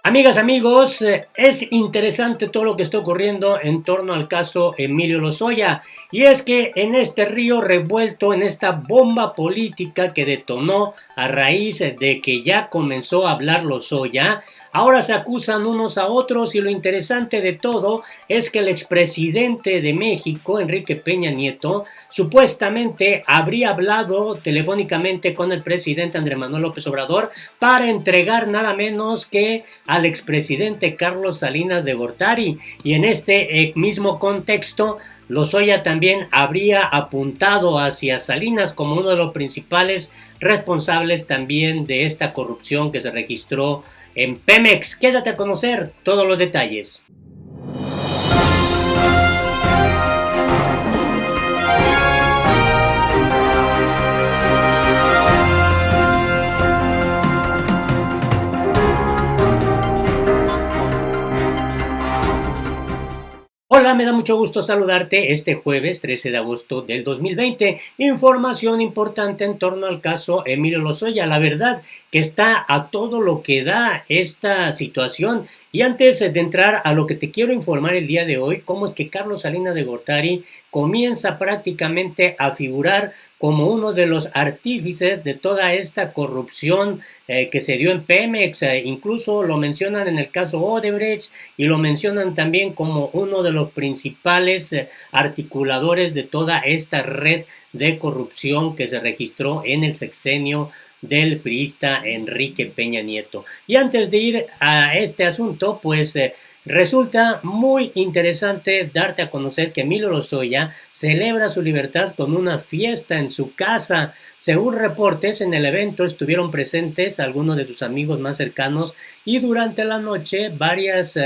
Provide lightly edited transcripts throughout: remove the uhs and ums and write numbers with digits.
Amigas, amigos, es interesante todo lo que está ocurriendo en torno al caso Emilio Lozoya. Y es que en este río revuelto, en esta bomba política que detonó a raíz de que ya comenzó a hablar Lozoya, ahora se acusan unos a otros y lo interesante de todo es que el expresidente de México, Enrique Peña Nieto, supuestamente habría hablado telefónicamente con el presidente Andrés Manuel López Obrador para entregar nada menos que al expresidente Carlos Salinas de Gortari, y en este mismo contexto Lozoya también habría apuntado hacia Salinas como uno de los principales responsables también de esta corrupción que se registró en Pemex. Quédate a conocer todos los detalles. Hola, me da mucho gusto saludarte este jueves 13 de agosto del 2020. Información importante en torno al caso Emilio Lozoya. La verdad que está a todo lo que da esta situación. Y antes de entrar a lo que te quiero informar el día de hoy, cómo es que Carlos Salinas de Gortari comienza prácticamente a figurar como uno de los artífices de toda esta corrupción que se dio en Pemex. Incluso lo mencionan en el caso Odebrecht y lo mencionan también como uno de los principales articuladores de toda esta red de corrupción que se registró en el sexenio del priista Enrique Peña Nieto. Y antes de ir a este asunto, pues resulta muy interesante darte a conocer que Emilio Lozoya celebra su libertad con una fiesta en su casa. Según reportes, en el evento estuvieron presentes algunos de sus amigos más cercanos y durante la noche varias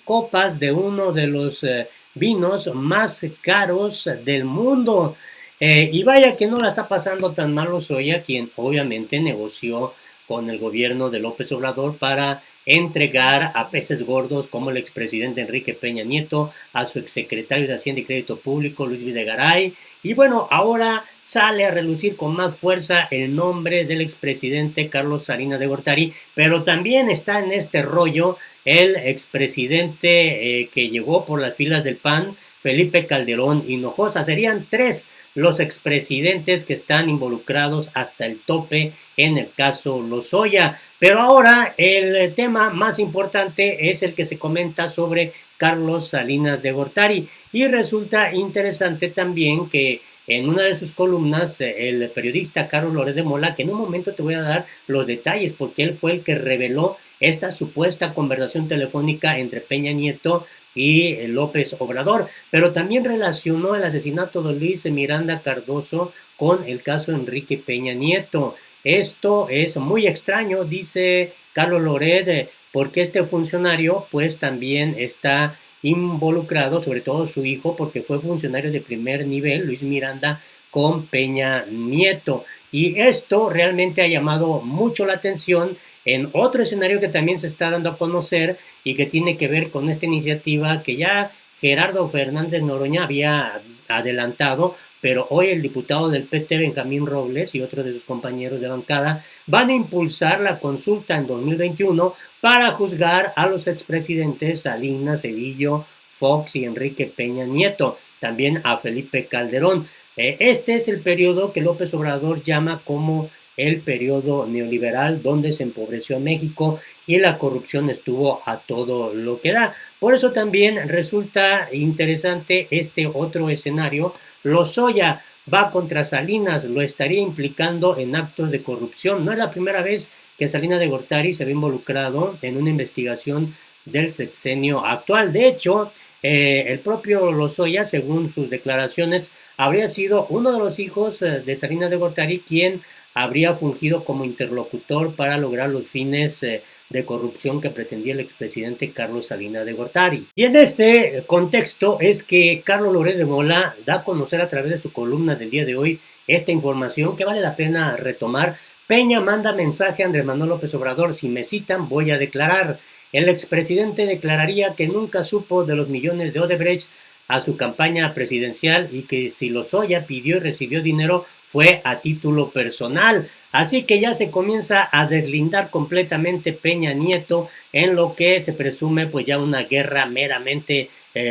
copas de uno de los vinos más caros del mundo. Y vaya que no la está pasando tan mal Lozoya, quien obviamente negoció con el gobierno de López Obrador para entregar a peces gordos como el expresidente Enrique Peña Nieto, a su exsecretario de Hacienda y Crédito Público, Luis Videgaray, y bueno, ahora sale a relucir con más fuerza el nombre del expresidente Carlos Salinas de Gortari, pero también está en este rollo el expresidente que llegó por las filas del PAN, Felipe Calderón Hinojosa. Serían tres los expresidentes que están involucrados hasta el tope en el caso Lozoya. Pero ahora el tema más importante es el que se comenta sobre Carlos Salinas de Gortari. Y resulta interesante también que en una de sus columnas, el periodista Carlos Loret de Mola, que en un momento te voy a dar los detalles porque él fue el que reveló esta supuesta conversación telefónica entre Peña Nieto y López Obrador, pero también relacionó el asesinato de Luis Miranda Cardoso con el caso Enrique Peña Nieto. Esto es muy extraño, dice Carlos Loret, porque este funcionario pues también está involucrado, sobre todo su hijo, porque fue funcionario de primer nivel, Luis Miranda, con Peña Nieto. Y esto realmente ha llamado mucho la atención en otro escenario que también se está dando a conocer y que tiene que ver con esta iniciativa que ya Gerardo Fernández Noroña había adelantado, pero hoy el diputado del PT, Benjamín Robles, y otros de sus compañeros de bancada van a impulsar la consulta en 2021 para juzgar a los expresidentes Salinas, Cedillo, Fox y Enrique Peña Nieto, también a Felipe Calderón. Este es el periodo que López Obrador llama como el periodo neoliberal, donde se empobreció México y la corrupción estuvo a todo lo que da. Por eso también resulta interesante este otro escenario. Lozoya va contra Salinas, lo estaría implicando en actos de corrupción. No es la primera vez que Salinas de Gortari se ve involucrado en una investigación del sexenio actual. De hecho, el propio Lozoya, según sus declaraciones, habría sido uno de los hijos de Salinas de Gortari quien habría fungido como interlocutor para lograr los fines de corrupción que pretendía el expresidente Carlos Salinas de Gortari. Y en este contexto es que Carlos Loret de Mola da a conocer a través de su columna del día de hoy esta información que vale la pena retomar. Peña manda mensaje a Andrés Manuel López Obrador: si me citan voy a declarar. El expresidente declararía que nunca supo de los millones de Odebrecht a su campaña presidencial y que si Lozoya pidió y recibió dinero fue a título personal. Así que ya se comienza a deslindar completamente Peña Nieto en lo que se presume pues ya una guerra meramente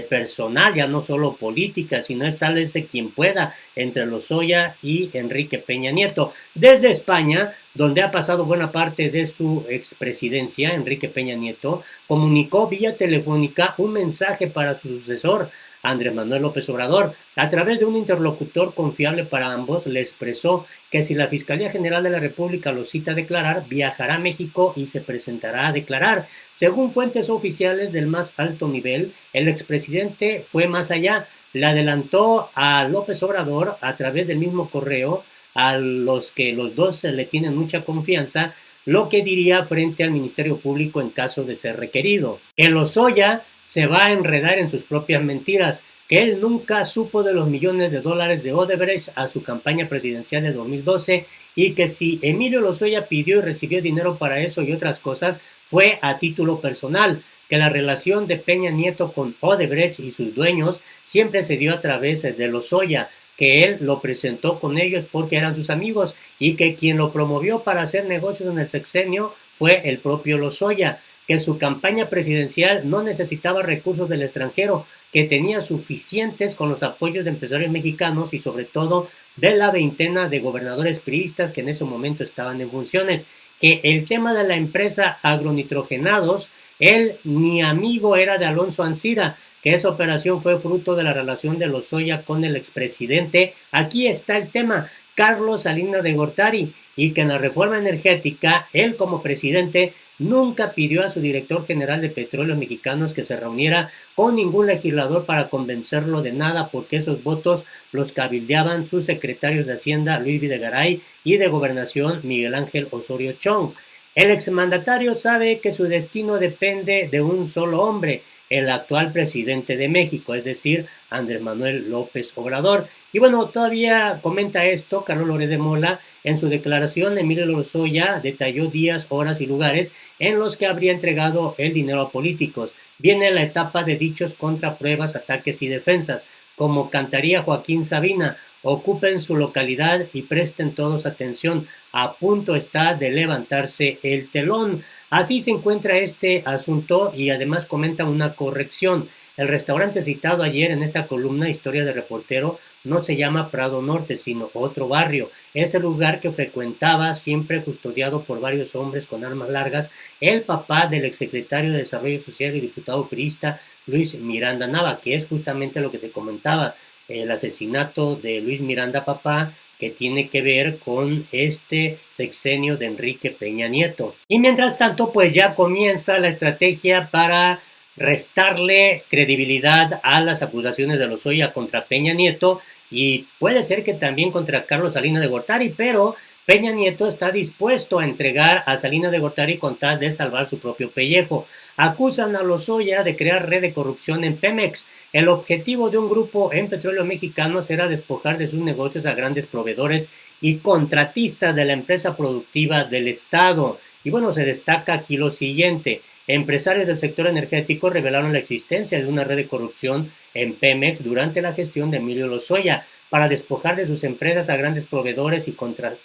personal, ya no solo política, sino es sálvese quien pueda entre Lozoya y Enrique Peña Nieto. Desde España, donde ha pasado buena parte de su expresidencia, Enrique Peña Nieto comunicó vía telefónica un mensaje para su sucesor, Andrés Manuel López Obrador. A través de un interlocutor confiable para ambos, le expresó que si la Fiscalía General de la República lo cita a declarar, viajará a México y se presentará a declarar. Según fuentes oficiales del más alto nivel, el expresidente fue más allá. Le adelantó a López Obrador a través del mismo correo, a los que los dos le tienen mucha confianza, lo que diría frente al Ministerio Público en caso de ser requerido. Que Lozoya se va a enredar en sus propias mentiras, que él nunca supo de los millones de dólares de Odebrecht a su campaña presidencial de 2012 y que si Emilio Lozoya pidió y recibió dinero para eso y otras cosas, fue a título personal, que la relación de Peña Nieto con Odebrecht y sus dueños siempre se dio a través de Lozoya, que él lo presentó con ellos porque eran sus amigos y que quien lo promovió para hacer negocios en el sexenio fue el propio Lozoya, que su campaña presidencial no necesitaba recursos del extranjero, que tenía suficientes con los apoyos de empresarios mexicanos y sobre todo de la veintena de gobernadores priistas que en ese momento estaban en funciones, que el tema de la empresa Agronitrogenados, él ni amigo era de Alonso Ancira, que esa operación fue fruto de la relación de Lozoya con el expresidente. Aquí está el tema, Carlos Salinas de Gortari, y que en la reforma energética, él como presidente nunca pidió a su director general de Petróleos Mexicanos que se reuniera con ningún legislador para convencerlo de nada, porque esos votos los cabildeaban sus secretarios de Hacienda, Luis Videgaray, y de Gobernación, Miguel Ángel Osorio Chong. El exmandatario sabe que su destino depende de un solo hombre, el actual presidente de México, es decir, Andrés Manuel López Obrador. Y bueno, todavía comenta esto Carlos Loret de Mola. En su declaración, Emilio Lozoya detalló días, horas y lugares en los que habría entregado el dinero a políticos. Viene la etapa de dichos contra pruebas, ataques y defensas, como cantaría Joaquín Sabina: ocupen su localidad y presten todos atención, a punto está de levantarse el telón. Así se encuentra este asunto y además comenta una corrección. El restaurante citado ayer en esta columna Historia de Reportero no se llama Prado Norte, sino otro barrio. Es el lugar que frecuentaba, siempre custodiado por varios hombres con armas largas, el papá del exsecretario de Desarrollo Social y diputado priista Luis Miranda Nava, que es justamente lo que te comentaba, el asesinato de Luis Miranda papá, que tiene que ver con este sexenio de Enrique Peña Nieto. Y mientras tanto, pues ya comienza la estrategia para restarle credibilidad a las acusaciones de Lozoya contra Peña Nieto y puede ser que también contra Carlos Salinas de Gortari, pero Peña Nieto está dispuesto a entregar a Salinas de Gortari con tal de salvar su propio pellejo. Acusan a Lozoya de crear red de corrupción en Pemex. El objetivo de un grupo en Petróleos Mexicanos era despojar de sus negocios a grandes proveedores y contratistas de la empresa productiva del Estado. Y bueno, se destaca aquí lo siguiente: empresarios del sector energético revelaron la existencia de una red de corrupción en Pemex durante la gestión de Emilio Lozoya para despojar de sus empresas a grandes proveedores y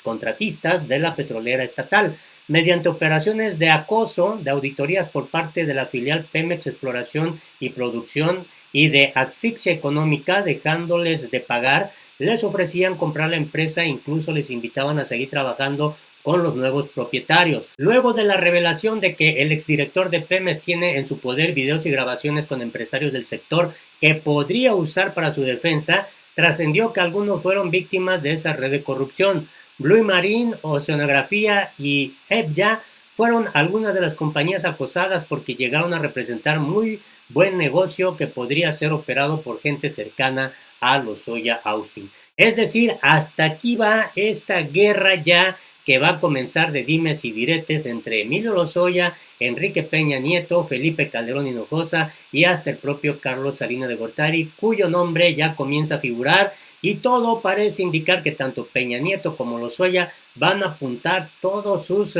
contratistas de la petrolera estatal, mediante operaciones de acoso, de auditorías por parte de la filial Pemex Exploración y Producción y de asfixia económica, dejándoles de pagar. Les ofrecían comprar la empresa e incluso les invitaban a seguir trabajando con los nuevos propietarios. Luego de la revelación de que el exdirector de Pemex tiene en su poder videos y grabaciones con empresarios del sector que podría usar para su defensa, trascendió que algunos fueron víctimas de esa red de corrupción. Blue Marine, Oceanografía y EBYA fueron algunas de las compañías acosadas porque llegaron a representar muy buen negocio que podría ser operado por gente cercana a Lozoya Austin. Es decir, hasta aquí va esta guerra ya que va a comenzar de dimes y diretes entre Emilio Lozoya, Enrique Peña Nieto, Felipe Calderón Hinojosa y hasta el propio Carlos Salinas de Gortari, cuyo nombre ya comienza a figurar, y todo parece indicar que tanto Peña Nieto como Lozoya van a apuntar todos sus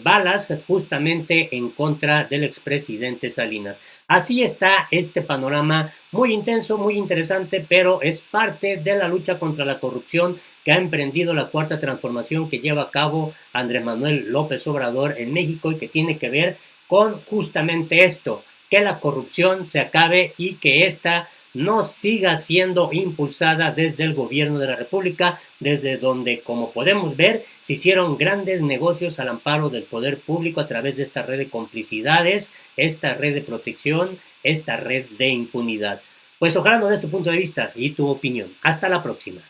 balas justamente en contra del expresidente Salinas. Así está este panorama muy intenso, muy interesante, pero es parte de la lucha contra la corrupción que ha emprendido la cuarta transformación que lleva a cabo Andrés Manuel López Obrador en México y que tiene que ver con justamente esto, que la corrupción se acabe y que esta no siga siendo impulsada desde el gobierno de la República, desde donde, como podemos ver, se hicieron grandes negocios al amparo del poder público a través de esta red de complicidades, esta red de protección, esta red de impunidad. Pues ojalá nos des tu punto de vista y tu opinión. Hasta la próxima.